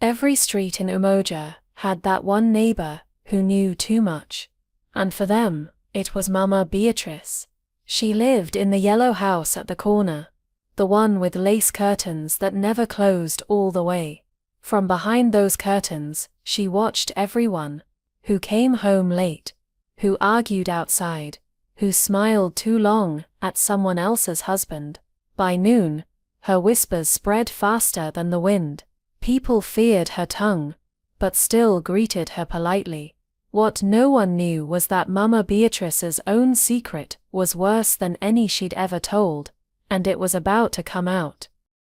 Every street in Umoja had that one neighbor who knew too much. And for them, it was Mama Beatrice. She lived in the yellow house at the corner, the one with lace curtains that never closed all the way. From behind those curtains, she watched everyone who came home late, who argued outside, who smiled too long at someone else's husband. By noon, her whispers spread faster than the wind. People feared her tongue, but still greeted her politely. What no one knew was that Mama Beatrice's own secret was worse than any she'd ever told, and it was about to come out.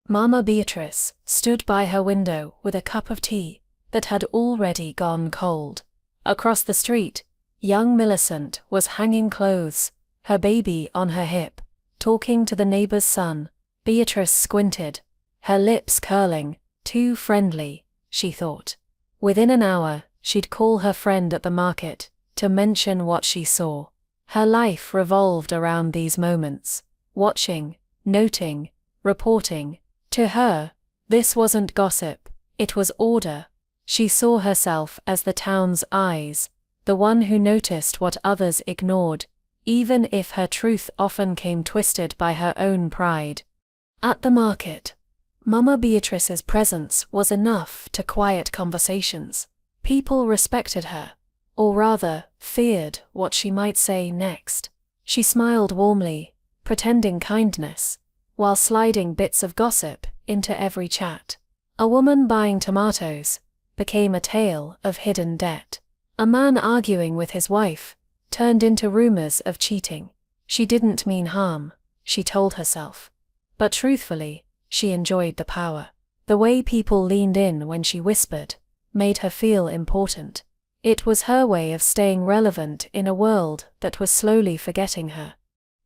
Mama Beatrice stood by her window with a cup of tea that had already gone cold. Across the street, young Millicent was hanging clothes, her baby on her hip, talking to the neighbor's son. Beatrice squinted, her lips curling. Too friendly, she thought. Within an hour, she'd call her friend at the market to mention what she saw. Her life revolved around these moments, watching, noting, reporting. To her, this wasn't gossip, it was order. She saw herself as the town's eyes, the one who noticed what others ignored, even if her truth often came twisted by her own pride. At the market, Mama Beatrice's presence was enough to quiet conversations. People respected her, or rather, feared what she might say next. She smiled warmly, pretending kindness, while sliding bits of gossip into every chat. A woman buying tomatoes became a tale of hidden debt. A man arguing with his wife turned into rumors of cheating. She didn't mean harm, she told herself. But truthfully, she enjoyed the power. The way people leaned in when she whispered made her feel important. It was her way of staying relevant in a world that was slowly forgetting her.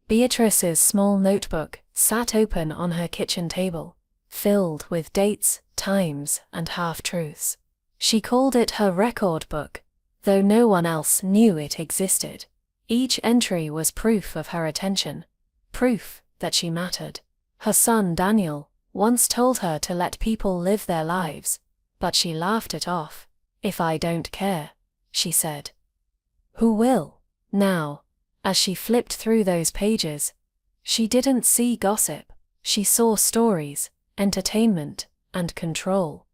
Beatrice's small notebook sat open on her kitchen table, filled with dates, times, and half-truths. She called it her record book, though no one else knew it existed. Each entry was proof of her attention, proof that she mattered. Her son Daniel once told her to let people live their lives, but she laughed it off. "If I don't care," she said, "who will?" Now, as she flipped through those pages, she didn't see gossip. She saw stories, entertainment, and control.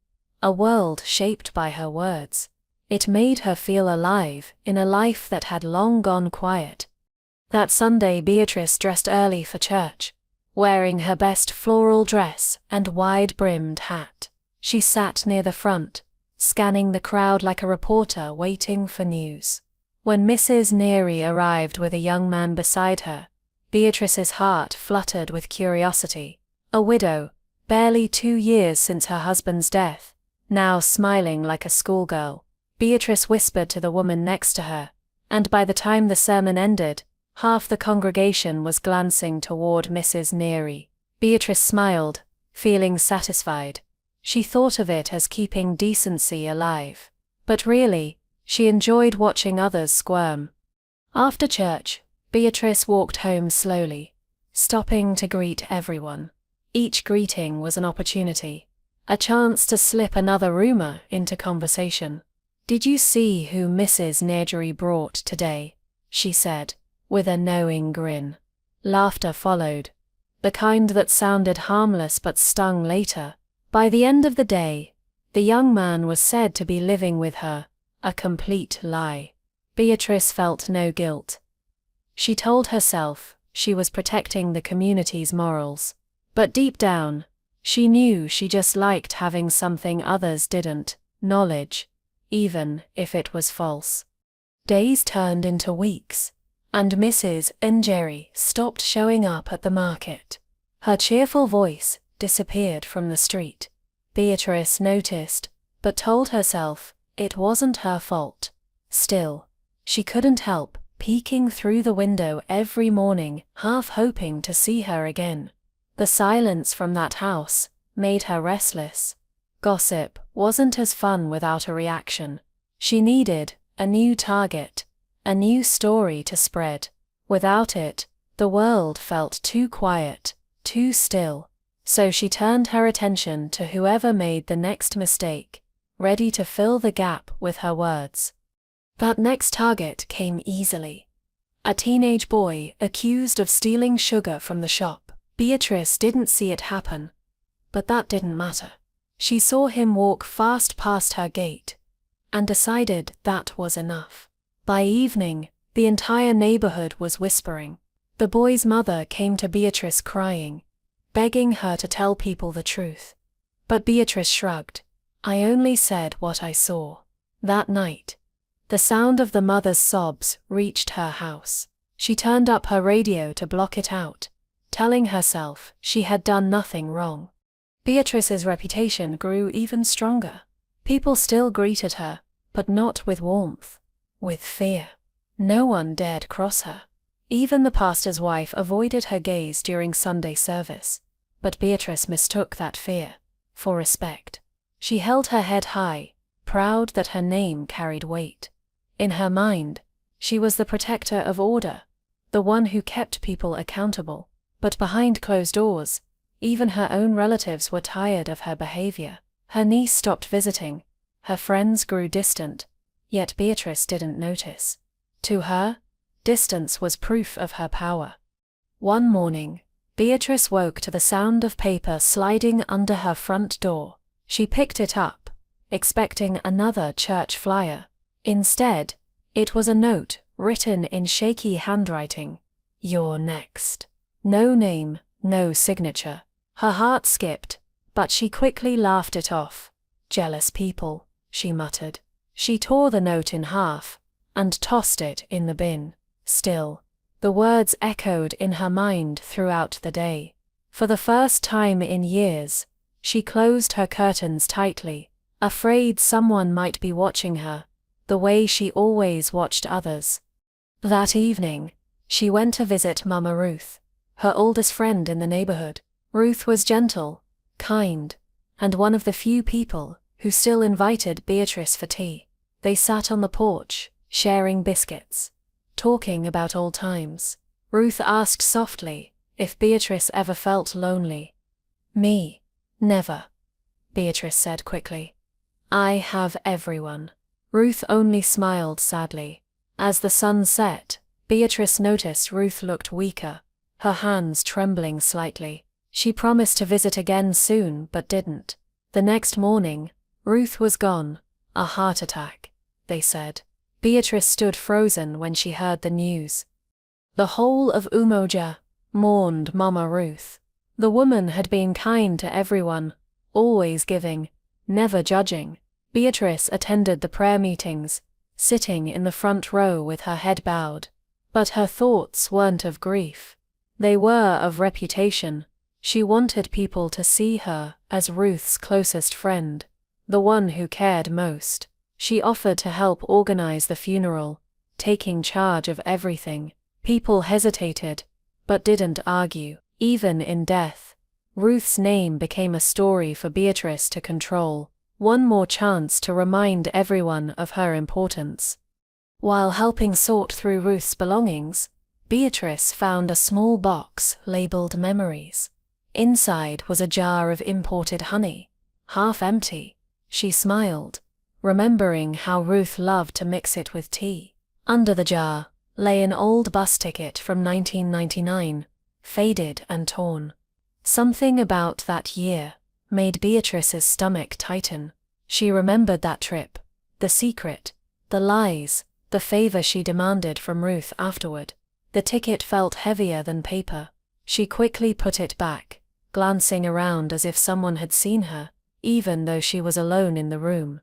A world shaped by her words. It made her feel alive in a life that had long gone quiet. That Sunday, Beatrice dressed early for church, wearing her best floral dress and wide-brimmed hat. She sat near the front, scanning the crowd like a reporter waiting for news. When Mrs. Neighbour arrived with a young man beside her, Beatrice's heart fluttered with curiosity. A widow, barely 2 years since her husband's death, now smiling like a schoolgirl. Beatrice whispered to the woman next to her, and by the time the sermon ended, half the congregation was glancing toward Mrs. Neighbour. Beatrice smiled, feeling satisfied. She thought of it as keeping decency alive. But really, she enjoyed watching others squirm. After church, Beatrice walked home slowly, stopping to greet everyone. Each greeting was an opportunity, a chance to slip another rumor into conversation. "Did you see who Mrs. Neighbour brought today?" she said, with a knowing grin. Laughter followed, the kind that sounded harmless but stung later. By the end of the day, the young man was said to be living with her, a complete lie. Beatrice felt no guilt. She told herself she was protecting the community's morals. But deep down, she knew she just liked having something others didn't, knowledge, even if it was false. Days turned into weeks, and Mrs. Neighbour stopped showing up at the market. Her cheerful voice disappeared from the street. Beatrice noticed, but told herself it wasn't her fault. Still, she couldn't help peeking through the window every morning, half hoping to see her again. The silence from that house made her restless. Gossip wasn't as fun without a reaction. She needed a new target, a new story to spread. Without it, the world felt too quiet, too still. So she turned her attention to whoever made the next mistake, ready to fill the gap with her words. That next target came easily. A teenage boy accused of stealing sugar from the shop. Beatrice didn't see it happen, but that didn't matter. She saw him walk fast past her gate, and decided that was enough. By evening, the entire neighborhood was whispering. The boy's mother came to Beatrice crying, begging her to tell people the truth. But Beatrice shrugged. "I only said what I saw." That night, the sound of the mother's sobs reached her house. She turned up her radio to block it out, telling herself she had done nothing wrong. Beatrice's reputation grew even stronger. People still greeted her, but not with warmth, with fear. No one dared cross her. Even the pastor's wife avoided her gaze during Sunday service, but Beatrice mistook that fear for respect. She held her head high, proud that her name carried weight. In her mind, she was the protector of order, the one who kept people accountable. But behind closed doors, even her own relatives were tired of her behavior. Her niece stopped visiting, her friends grew distant, yet Beatrice didn't notice. To her, distance was proof of her power. One morning, Beatrice woke to the sound of paper sliding under her front door. She picked it up, expecting another church flyer. Instead, it was a note written in shaky handwriting. "You're next." No name, no signature. Her heart skipped, but she quickly laughed it off. "Jealous people," she muttered. She tore the note in half and tossed it in the bin. Still, the words echoed in her mind throughout the day. For the first time in years, she closed her curtains tightly, afraid someone might be watching her, the way she always watched others. That evening, she went to visit Mama Ruth, her oldest friend in the neighborhood. Ruth was gentle, kind, and one of the few people who still invited Beatrice for tea. They sat on the porch, sharing biscuits, talking about old times. Ruth asked softly if Beatrice ever felt lonely. "Me? Never," Beatrice said quickly. "I have everyone." Ruth only smiled sadly. As the sun set, Beatrice noticed Ruth looked weaker, her hands trembling slightly. She promised to visit again soon but didn't. The next morning, Ruth was gone. "A heart attack," they said. Beatrice stood frozen when she heard the news. The whole of Umoja mourned Mama Ruth. The woman had been kind to everyone, always giving, never judging. Beatrice attended the prayer meetings, sitting in the front row with her head bowed. But her thoughts weren't of grief. They were of reputation. She wanted people to see her as Ruth's closest friend, the one who cared most. She offered to help organize the funeral, taking charge of everything. People hesitated, but didn't argue. Even in death, Ruth's name became a story for Beatrice to control, one more chance to remind everyone of her importance. While helping sort through Ruth's belongings, Beatrice found a small box labeled Memories. Inside was a jar of imported honey, half empty. She smiled, remembering how Ruth loved to mix it with tea. Under the jar lay an old bus ticket from 1999, faded and torn. Something about that year made Beatrice's stomach tighten. She remembered that trip, the secret, the lies, the favor she demanded from Ruth afterward. The ticket felt heavier than paper. She quickly put it back, glancing around as if someone had seen her, even though she was alone in the room.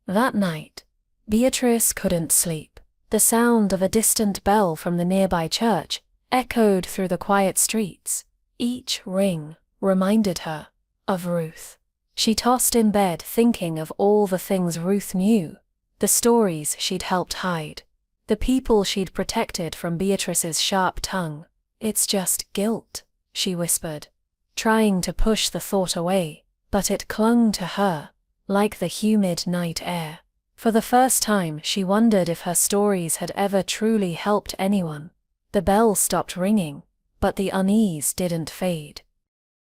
That night, Beatrice couldn't sleep. The sound of a distant bell from the nearby church echoed through the quiet streets. Each ring reminded her of Ruth. She tossed in bed thinking of all the things Ruth knew, the stories she'd helped hide, the people she'd protected from Beatrice's sharp tongue. "It's just guilt," she whispered, trying to push the thought away, but it clung to her, like the humid night air. For the first time, she wondered if her stories had ever truly helped anyone. The bell stopped ringing, but the unease didn't fade.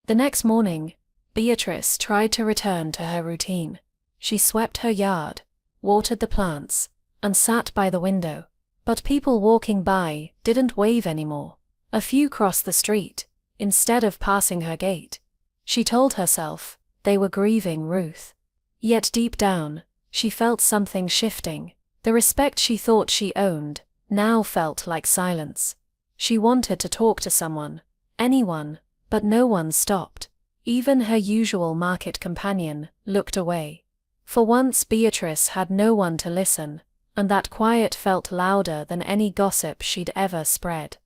The next morning, Beatrice tried to return to her routine. She swept her yard, watered the plants, and sat by the window. But people walking by didn't wave anymore. A few crossed the street, instead of passing her gate. She told herself they were grieving Ruth. Yet deep down, she felt something shifting. The respect she thought she owned now felt like silence. She wanted to talk to someone, anyone, but no one stopped. Even her usual market companion looked away. For once Beatrice had no one to listen, and that quiet felt louder than any gossip she'd ever spread.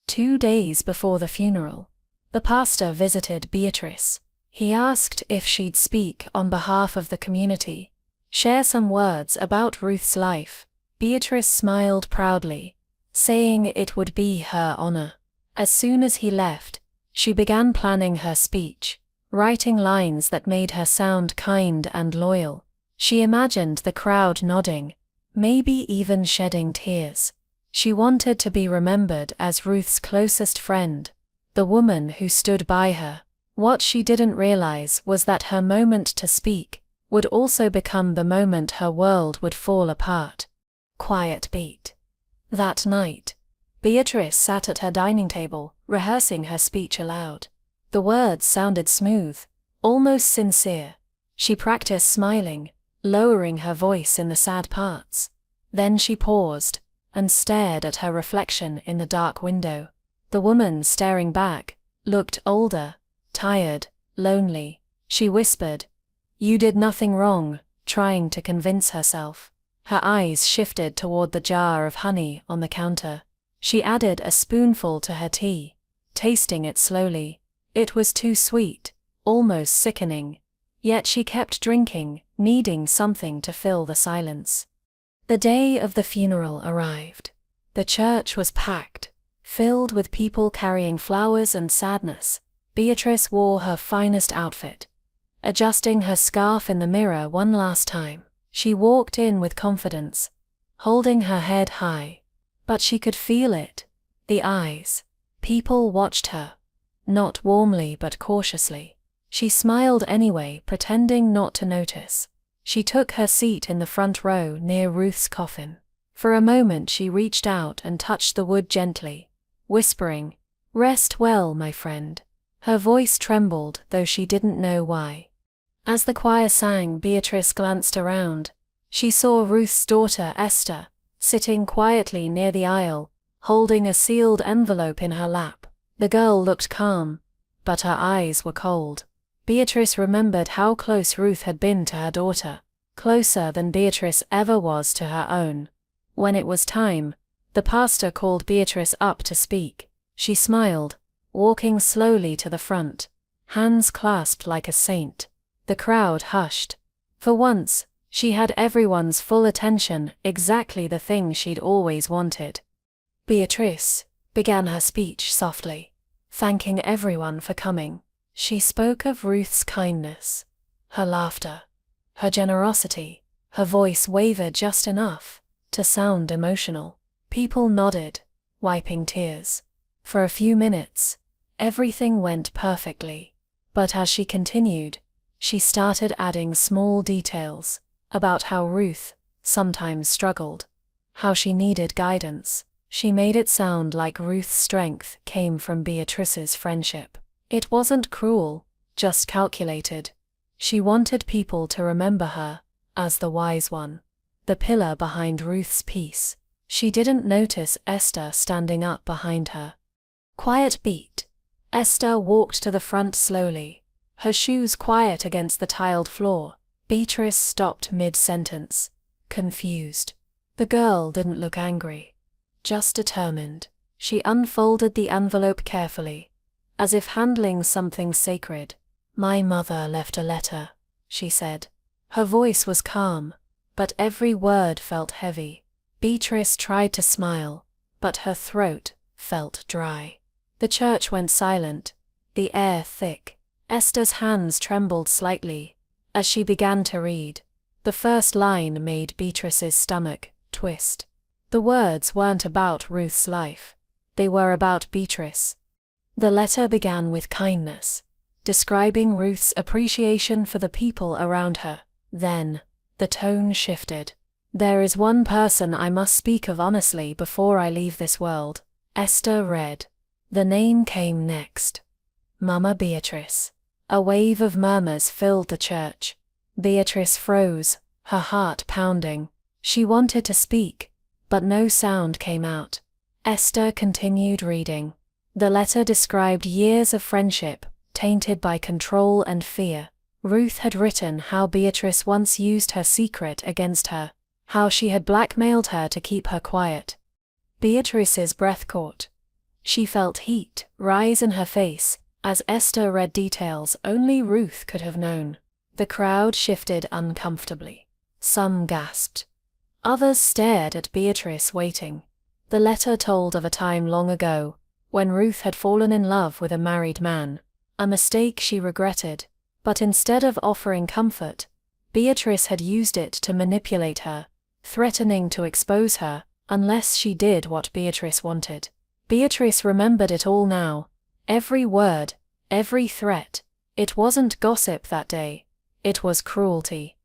2 days before the funeral, the pastor visited Beatrice. He asked if she'd speak on behalf of the community, share some words about Ruth's life. Beatrice smiled proudly, saying it would be her honor. As soon as he left, she began planning her speech, writing lines that made her sound kind and loyal. She imagined the crowd nodding, maybe even shedding tears. She wanted to be remembered as Ruth's closest friend, the woman who stood by her. What she didn't realize was that her moment to speak would also become the moment her world would fall apart. Quiet beat. That night, Beatrice sat at her dining table, rehearsing her speech aloud. The words sounded smooth, almost sincere. She practiced smiling, lowering her voice in the sad parts. Then she paused and stared at her reflection in the dark window. The woman staring back looked older, tired, lonely. She whispered, "You did nothing wrong," trying to convince herself. Her eyes shifted toward the jar of honey on the counter. She added a spoonful to her tea, tasting it slowly. It was too sweet, almost sickening. Yet she kept drinking, needing something to fill the silence. The day of the funeral arrived. The church was packed, filled with people carrying flowers and sadness. Beatrice wore her finest outfit. Adjusting her scarf in the mirror one last time, she walked in with confidence, holding her head high. But she could feel it. The eyes. People watched her. Not warmly but cautiously. She smiled anyway, pretending not to notice. She took her seat in the front row near Ruth's coffin. For a moment she reached out and touched the wood gently, whispering, "Rest well, my friend." Her voice trembled, though she didn't know why. As the choir sang, Beatrice glanced around. She saw Ruth's daughter Esther, sitting quietly near the aisle, holding a sealed envelope in her lap. The girl looked calm, but her eyes were cold. Beatrice remembered how close Ruth had been to her daughter, closer than Beatrice ever was to her own. When it was time, the pastor called Beatrice up to speak. She smiled, walking slowly to the front, hands clasped like a saint. The crowd hushed. For once, she had everyone's full attention, exactly the thing she'd always wanted. Beatrice began her speech softly, thanking everyone for coming. She spoke of Ruth's kindness, her laughter, her generosity. Her voice wavered just enough to sound emotional. People nodded, wiping tears. For a few minutes, everything went perfectly. But as she continued, she started adding small details about how Ruth sometimes struggled, how she needed guidance. She made it sound like Ruth's strength came from Beatrice's friendship. It wasn't cruel, just calculated. She wanted people to remember her as the wise one, the pillar behind Ruth's peace. She didn't notice Esther standing up behind her. Quiet beat. Esther walked to the front slowly, her shoes quiet against the tiled floor. Beatrice stopped mid-sentence, confused. The girl didn't look angry, just determined. She unfolded the envelope carefully, as if handling something sacred. "My mother left a letter," she said. Her voice was calm, but every word felt heavy. Beatrice tried to smile, but her throat felt dry. The church went silent, the air thick. Esther's hands trembled slightly as she began to read. The first line made Beatrice's stomach twist. The words weren't about Ruth's life. They were about Beatrice. The letter began with kindness, describing Ruth's appreciation for the people around her. Then, the tone shifted. "There is one person I must speak of honestly before I leave this world." Esther read. The name came next. Mama Beatrice. A wave of murmurs filled the church. Beatrice froze, her heart pounding. She wanted to speak, but no sound came out. Esther continued reading. The letter described years of friendship, tainted by control and fear. Ruth had written how Beatrice once used her secret against her, how she had blackmailed her to keep her quiet. Beatrice's breath caught. She felt heat rise in her face as Esther read details only Ruth could have known. The crowd shifted uncomfortably. Some gasped. Others stared at Beatrice waiting. The letter told of a time long ago, when Ruth had fallen in love with a married man, a mistake she regretted, but instead of offering comfort, Beatrice had used it to manipulate her, threatening to expose her unless she did what Beatrice wanted. Beatrice remembered it all now, every word, every threat. It wasn't gossip that day, it was cruelty.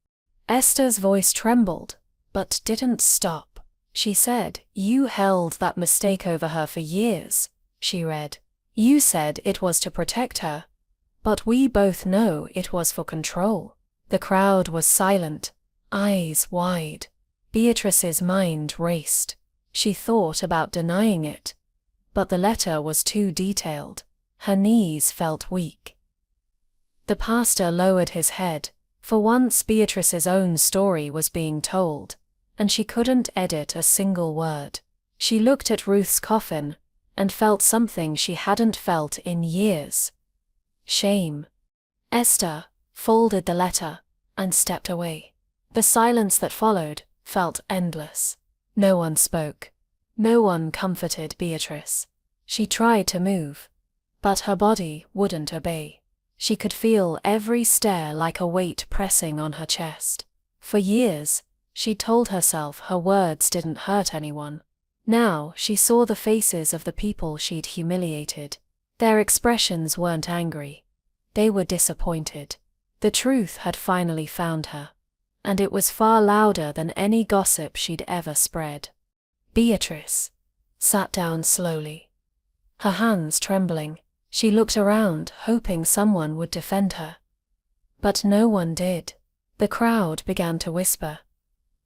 Esther's voice trembled, but didn't stop. She said, "You held that mistake over her for years," she read. "You said it was to protect her. But we both know it was for control." The crowd was silent, eyes wide. Beatrice's mind raced. She thought about denying it, but the letter was too detailed. Her knees felt weak. The pastor lowered his head. For once Beatrice's own story was being told, and she couldn't edit a single word. She looked at Ruth's coffin, and felt something she hadn't felt in years. Shame. Esther folded the letter, and stepped away. The silence that followed felt endless. No one spoke. No one comforted Beatrice. She tried to move, but her body wouldn't obey. She could feel every stare like a weight pressing on her chest. For years, she told herself her words didn't hurt anyone. Now she saw the faces of the people she'd humiliated. Their expressions weren't angry. They were disappointed. The truth had finally found her, and it was far louder than any gossip she'd ever spread. Beatrice sat down slowly, her hands trembling. She looked around, hoping someone would defend her. But no one did. The crowd began to whisper.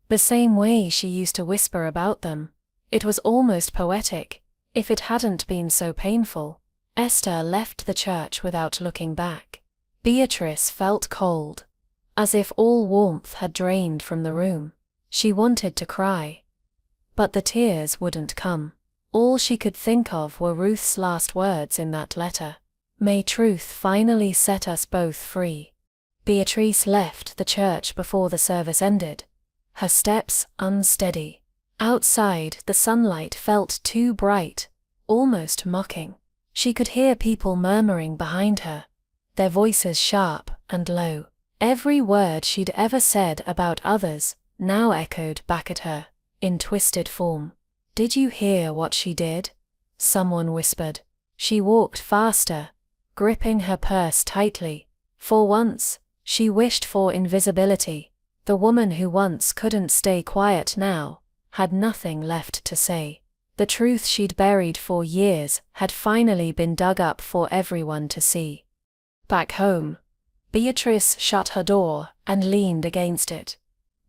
The same way she used to whisper about them. It was almost poetic, if it hadn't been so painful. Esther left the church without looking back. Beatrice felt cold, as if all warmth had drained from the room. She wanted to cry, but the tears wouldn't come. All she could think of were Ruth's last words in that letter. "May truth finally set us both free." Beatrice left the church before the service ended, her steps unsteady. Outside, the sunlight felt too bright, almost mocking. She could hear people murmuring behind her, their voices sharp and low. Every word she'd ever said about others now echoed back at her, in twisted form. "Did you hear what she did?" someone whispered. She walked faster, gripping her purse tightly. For once, she wished for invisibility. The woman who once couldn't stay quiet now had nothing left to say. The truth she'd buried for years had finally been dug up for everyone to see. Back home, Beatrice shut her door and leaned against it,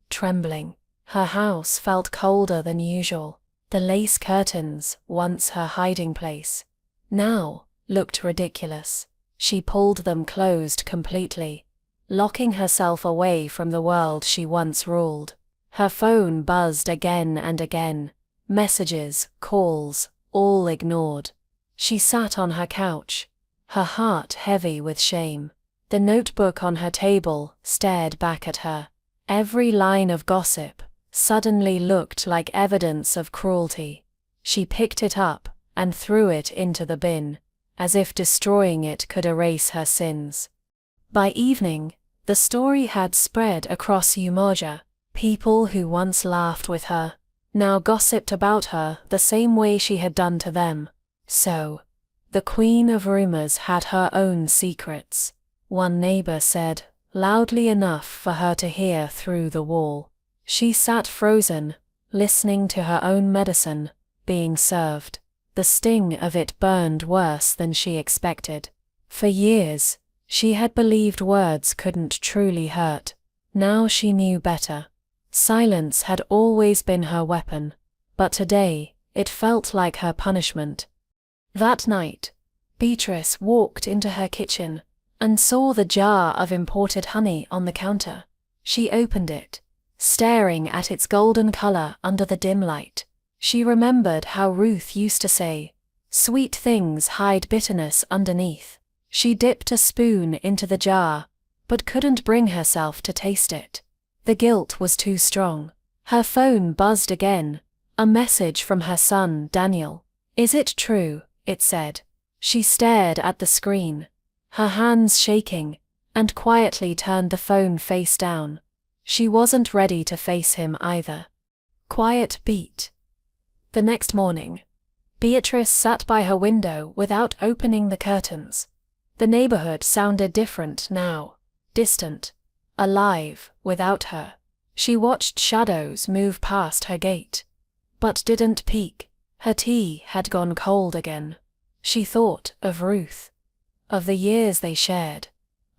trembling. Her house felt colder than usual. The lace curtains, once her hiding place, now looked ridiculous. She pulled them closed completely, locking herself away from the world she once ruled. Her phone buzzed again and again, messages, calls, all ignored. She sat on her couch, her heart heavy with shame. The notebook on her table stared back at her. Every line of gossip suddenly looked like evidence of cruelty. She picked it up and threw it into the bin, as if destroying it could erase her sins. By evening, the story had spread across Umoja. People who once laughed with her now gossiped about her the same way she had done to them. So, the Queen of Rumors had her own secrets. One neighbor said, loudly enough for her to hear through the wall. She sat frozen, listening to her own medicine being served. The sting of it burned worse than she expected. For years, she had believed words couldn't truly hurt. Now she knew better. Silence had always been her weapon, but today, it felt like her punishment. That night, Beatrice walked into her kitchen and saw the jar of imported honey on the counter. She opened it, staring at its golden color under the dim light. She remembered how Ruth used to say, "Sweet things hide bitterness underneath." She dipped a spoon into the jar, but couldn't bring herself to taste it. The guilt was too strong. Her phone buzzed again, a message from her son, Daniel. "Is it true?" it said. She stared at the screen, her hands shaking, and quietly turned the phone face down. She wasn't ready to face him either. Quiet beat. The next morning, Beatrice sat by her window without opening the curtains. The neighborhood sounded different now, distant, alive without her. She watched shadows move past her gate, but didn't peek. Her tea had gone cold again. She thought of Ruth, of the years they shared,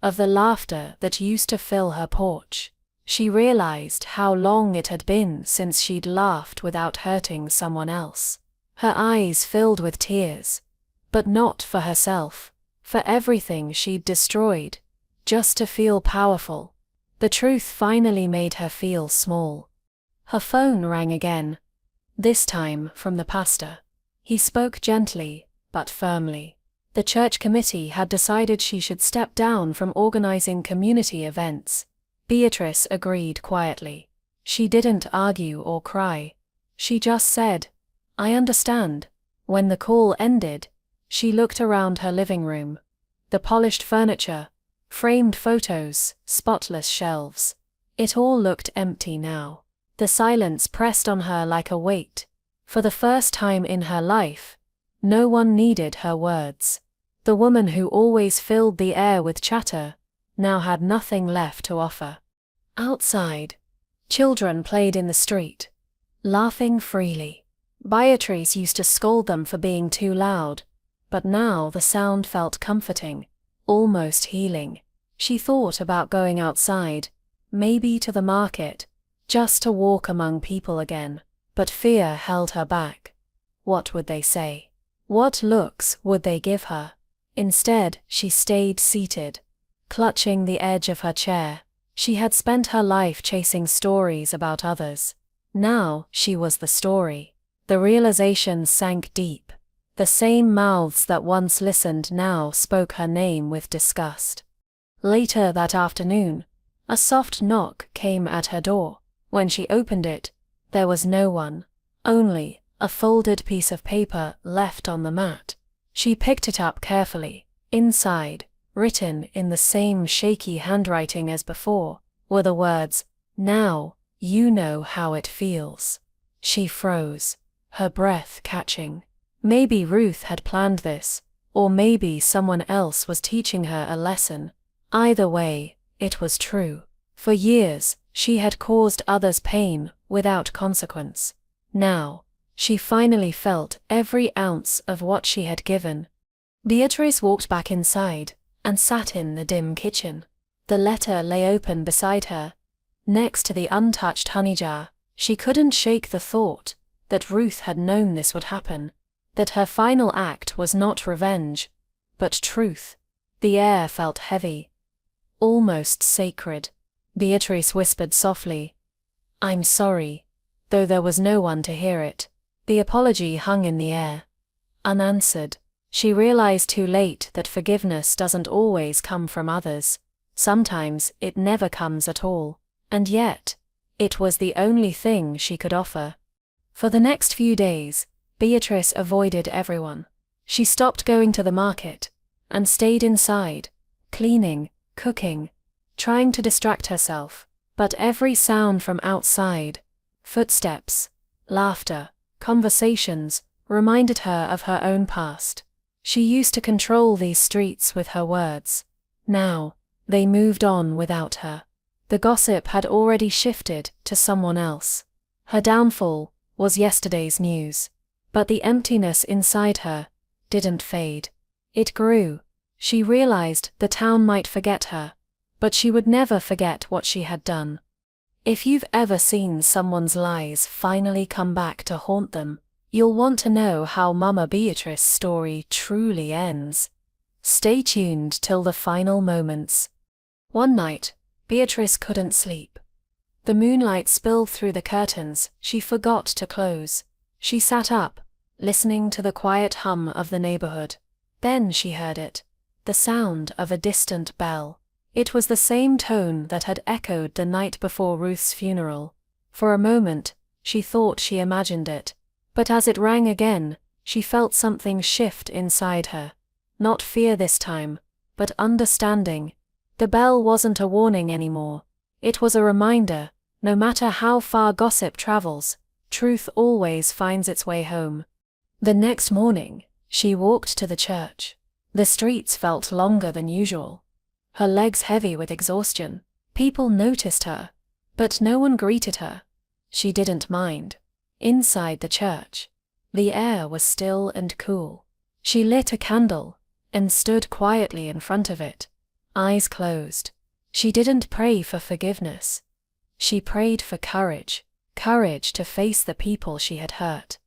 of the laughter that used to fill her porch. She realized how long it had been since she'd laughed without hurting someone else. Her eyes filled with tears, but not for herself, for everything she'd destroyed, just to feel powerful. The truth finally made her feel small. Her phone rang again, this time from the pastor. He spoke gently, but firmly. The church committee had decided she should step down from organizing community events. Beatrice agreed quietly. She didn't argue or cry. She just said, "I understand." When the call ended, she looked around her living room. The polished furniture, framed photos, spotless shelves. It all looked empty now. The silence pressed on her like a weight. For the first time in her life, no one needed her words. The woman who always filled the air with chatter now had nothing left to offer. Outside, children played in the street, laughing freely. Beatrice used to scold them for being too loud, but now the sound felt comforting, almost healing. She thought about going outside, maybe to the market, just to walk among people again, but fear held her back. What would they say? What looks would they give her? Instead, she stayed seated, clutching the edge of her chair. She had spent her life chasing stories about others. Now she was the story. The realization sank deep. The same mouths that once listened now spoke her name with disgust. Later that afternoon, a soft knock came at her door. When she opened it, there was no one, only a folded piece of paper left on the mat. She picked it up carefully. Inside, written in the same shaky handwriting as before, were the words, "Now, you know how it feels." She froze, her breath catching. Maybe Ruth had planned this, or maybe someone else was teaching her a lesson. Either way, it was true. For years, she had caused others pain without consequence. Now, she finally felt every ounce of what she had given. Beatrice walked back inside and sat in the dim kitchen. The letter lay open beside her, next to the untouched honey jar. She couldn't shake the thought that Ruth had known this would happen, that her final act was not revenge, but truth. The air felt heavy, almost sacred. Beatrice whispered softly, "I'm sorry," though there was no one to hear it. The apology hung in the air, unanswered. She realized too late that forgiveness doesn't always come from others. Sometimes it never comes at all. And yet, it was the only thing she could offer. For the next few days, Beatrice avoided everyone. She stopped going to the market and stayed inside, cleaning, cooking, trying to distract herself. But every sound from outside, footsteps, laughter, conversations, reminded her of her own past. She used to control these streets with her words. Now, They moved on without her. The gossip had already shifted to someone else. Her downfall was yesterday's news. But the emptiness inside her didn't fade. It grew. She realized the town might forget her, but she would never forget what she had done. If you've ever seen someone's lies finally come back to haunt them, you'll want to know how Mama Beatrice's story truly ends. Stay tuned till the final moments. One night, Beatrice couldn't sleep. The moonlight spilled through the curtains she forgot to close. She sat up, listening to the quiet hum of the neighborhood. Then she heard it, the sound of a distant bell. It was the same tone that had echoed the night before Ruth's funeral. For a moment, she thought she imagined it. But as it rang again, she felt something shift inside her. Not fear this time, but understanding. The bell wasn't a warning anymore. It was a reminder, no matter how far gossip travels, truth always finds its way home. The next morning, she walked to the church. The streets felt longer than usual. Her legs heavy with exhaustion. People noticed her, but no one greeted her. She didn't mind. Inside the church, the air was still and cool. She lit a candle and stood quietly in front of it, eyes closed. She didn't pray for forgiveness. She prayed for courage. Courage to face the people she had hurt.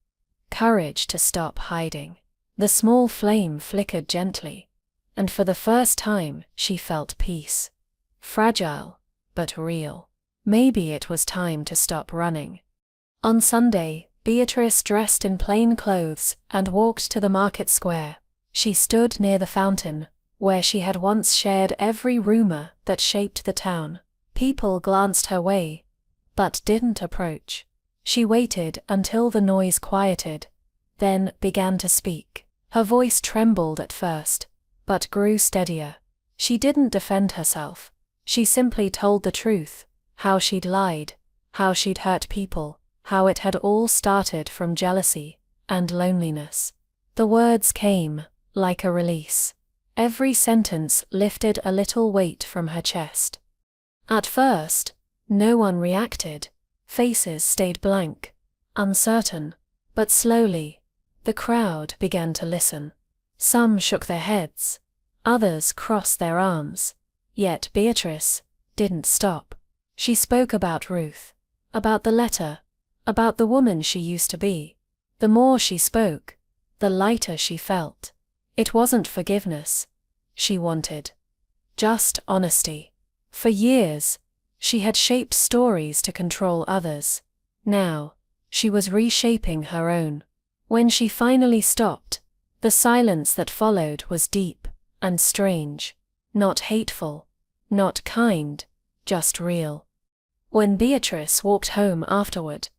Courage to stop hiding. The small flame flickered gently, and for the first time she felt peace. Fragile, but real. Maybe it was time to stop running. On Sunday, Beatrice dressed in plain clothes and walked to the market square. She stood near the fountain, where she had once shared every rumor that shaped the town. People glanced her way, but didn't approach. She waited until the noise quieted, then began to speak. Her voice trembled at first, but grew steadier. She didn't defend herself. She simply told the truth, how she'd lied, how she'd hurt people, how it had all started from jealousy and loneliness. The words came like a release. Every sentence lifted a little weight from her chest. At first, no one reacted. Faces stayed blank, uncertain, but slowly, the crowd began to listen. Some shook their heads, others crossed their arms. Yet Beatrice didn't stop. She spoke about Ruth, about the letter, about the woman she used to be. The more she spoke, the lighter she felt. It wasn't forgiveness she wanted, just honesty. For years, she had shaped stories to control others. Now, she was reshaping her own. When she finally stopped, the silence that followed was deep and strange. Not hateful, not kind, just real. When Beatrice walked home afterward,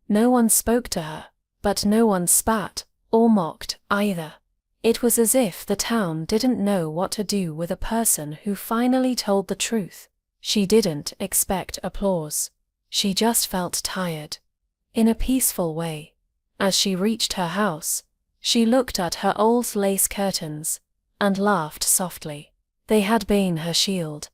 no one spoke to her, but no one spat or mocked either. It was as if the town didn't know what to do with a person who finally told the truth. She didn't expect applause. She just felt tired. In a peaceful way. As she reached her house, she looked at her old lace curtains and laughed softly. They had been her shield,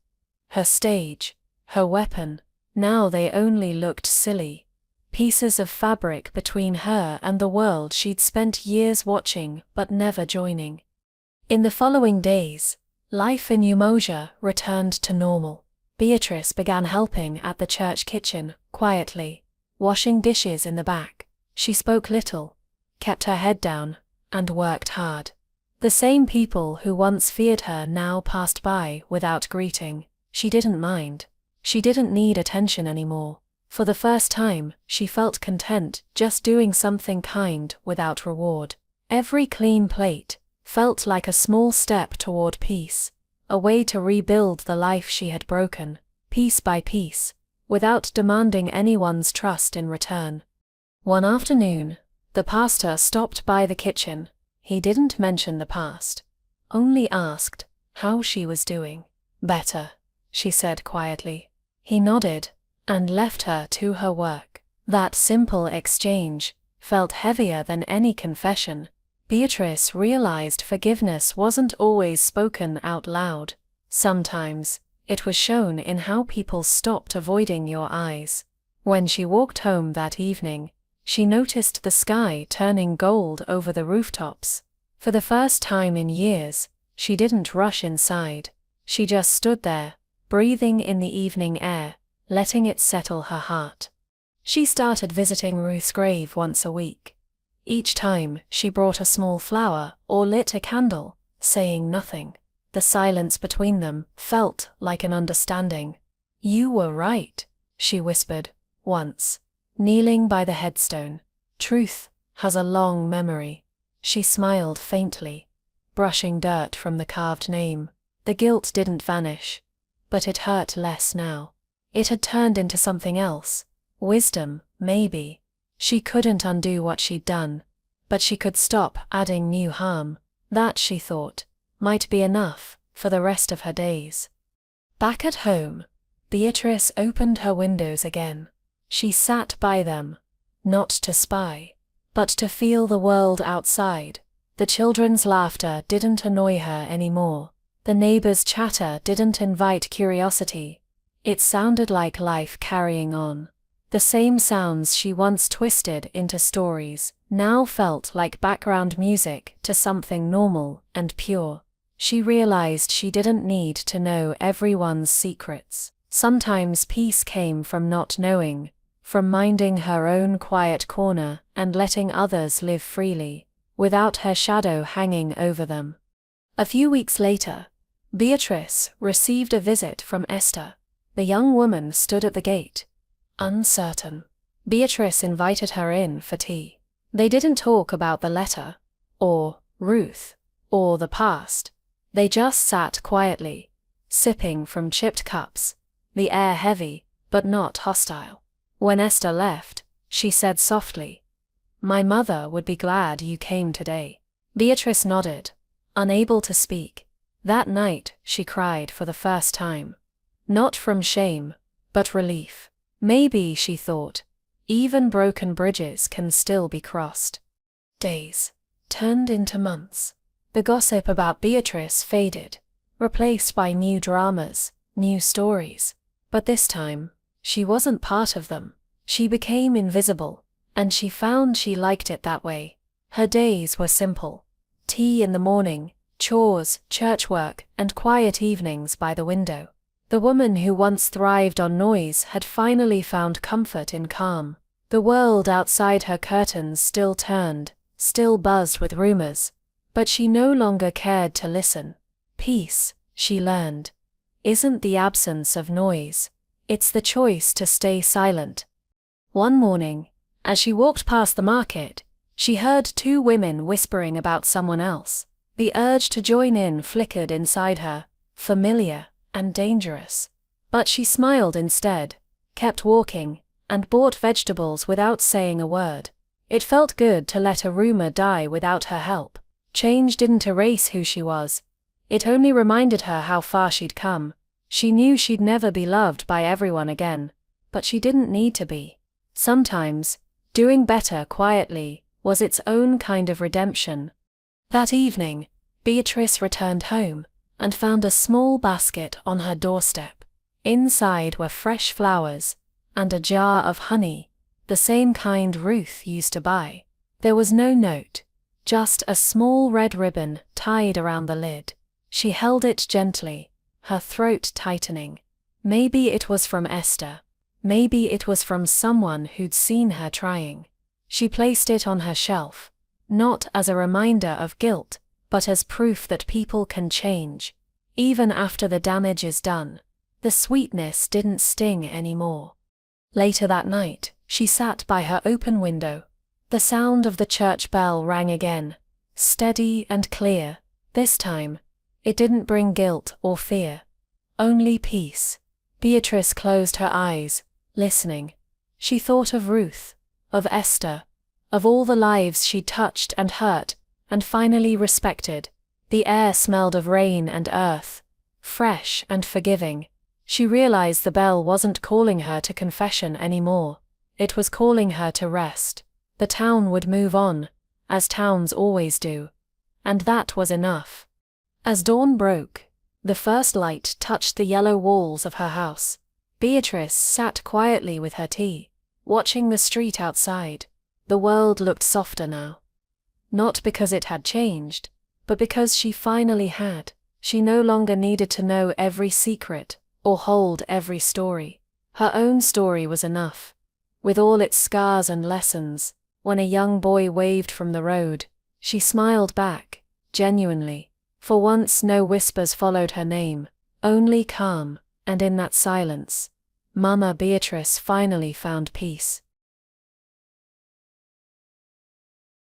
her stage, her weapon. Now they only looked silly. Pieces of fabric between her and the world she'd spent years watching but never joining. In the following days, life in Umoja returned to normal. Beatrice began helping at the church kitchen, quietly, washing dishes in the back. She spoke little, kept her head down, and worked hard. The same people who once feared her now passed by without greeting. She didn't mind. She didn't need attention anymore. For the first time, she felt content just doing something kind without reward. Every clean plate felt like a small step toward peace, a way to rebuild the life she had broken, piece by piece, without demanding anyone's trust in return. One afternoon, the pastor stopped by the kitchen. He didn't mention the past, only asked how she was doing. "Better," she said quietly. He nodded and left her to her work. That simple exchange felt heavier than any confession. Beatrice realized forgiveness wasn't always spoken out loud. Sometimes, It was shown in how people stopped avoiding your eyes. When she walked home that evening, she noticed the sky turning gold over the rooftops. For the first time in years, she didn't rush inside. She just stood there, breathing in the evening air, letting it settle her heart. She started visiting Ruth's grave once a week. Each time, she brought a small flower or lit a candle, saying nothing. The silence between them felt like an understanding. "You were right," she whispered, once, kneeling by the headstone. "Truth has a long memory." She smiled faintly, brushing dirt from the carved name. The guilt didn't vanish, but it hurt less now. It had turned into something else. Wisdom, maybe. She couldn't undo what she'd done, but she could stop adding new harm. That, she thought, might be enough for the rest of her days. Back at home, Beatrice opened her windows again. She sat by them, not to spy, but to feel the world outside. The children's laughter didn't annoy her anymore. The neighbors' chatter didn't invite curiosity. It sounded like life carrying on. The same sounds she once twisted into stories now felt like background music to something normal and pure. She realized she didn't need to know everyone's secrets. Sometimes peace came from not knowing, from minding her own quiet corner and letting others live freely, without her shadow hanging over them. A few weeks later, Beatrice received a visit from Esther. The young woman stood at the gate, uncertain. Beatrice invited her in for tea. They didn't talk about the letter, or Ruth, or the past. They just sat quietly, sipping from chipped cups, the air heavy, but not hostile. When Esther left, she said softly, "My mother would be glad you came today." Beatrice nodded, unable to speak. That night, she cried for the first time. Not from shame, but relief. Maybe, she thought, even broken bridges can still be crossed. Days turned into months. The gossip about Beatrice faded, replaced by new dramas, new stories. But this time, she wasn't part of them. She became invisible, and she found she liked it that way. Her days were simple. Tea in the morning, chores, church work, and quiet evenings by the window. The woman who once thrived on noise had finally found comfort in calm. The world outside her curtains still turned, still buzzed with rumors, but she no longer cared to listen. Peace, she learned, isn't the absence of noise. It's the choice to stay silent. One morning, as she walked past the market, she heard two women whispering about someone else. The urge to join in flickered inside her, familiar and dangerous. But she smiled instead, kept walking, and bought vegetables without saying a word. It felt good to let a rumor die without her help. Change didn't erase who she was. It only reminded her how far she'd come. She knew she'd never be loved by everyone again, but she didn't need to be. Sometimes, doing better quietly was its own kind of redemption. That evening, Beatrice returned home and found a small basket on her doorstep. Inside were fresh flowers and a jar of honey, the same kind Ruth used to buy. There was no note, just a small red ribbon tied around the lid. She held it gently, her throat tightening. Maybe it was from Esther. Maybe it was from someone who'd seen her trying. She placed it on her shelf, not as a reminder of guilt, but as proof that people can change. Even after the damage is done, the sweetness didn't sting anymore. Later that night, she sat by her open window. The sound of the church bell rang again, steady and clear. This time, it didn't bring guilt or fear, only peace. Beatrice closed her eyes, listening. She thought of Ruth, of Esther, of all the lives she'd touched and hurt, and finally respected. The air smelled of rain and earth, fresh and forgiving. She realized the bell wasn't calling her to confession anymore. It was calling her to rest. The town would move on, as towns always do. And that was enough. As dawn broke, The first light touched the yellow walls of her house. Beatrice sat quietly with her tea, watching the street outside. The world looked softer now. Not because it had changed, but because she finally had. She no longer needed to know every secret or hold every story. Her own story was enough. With all its scars and lessons, when a young boy waved from the road, she smiled back, genuinely. For once no whispers followed her name, only calm, and in that silence, Mama Beatrice finally found peace.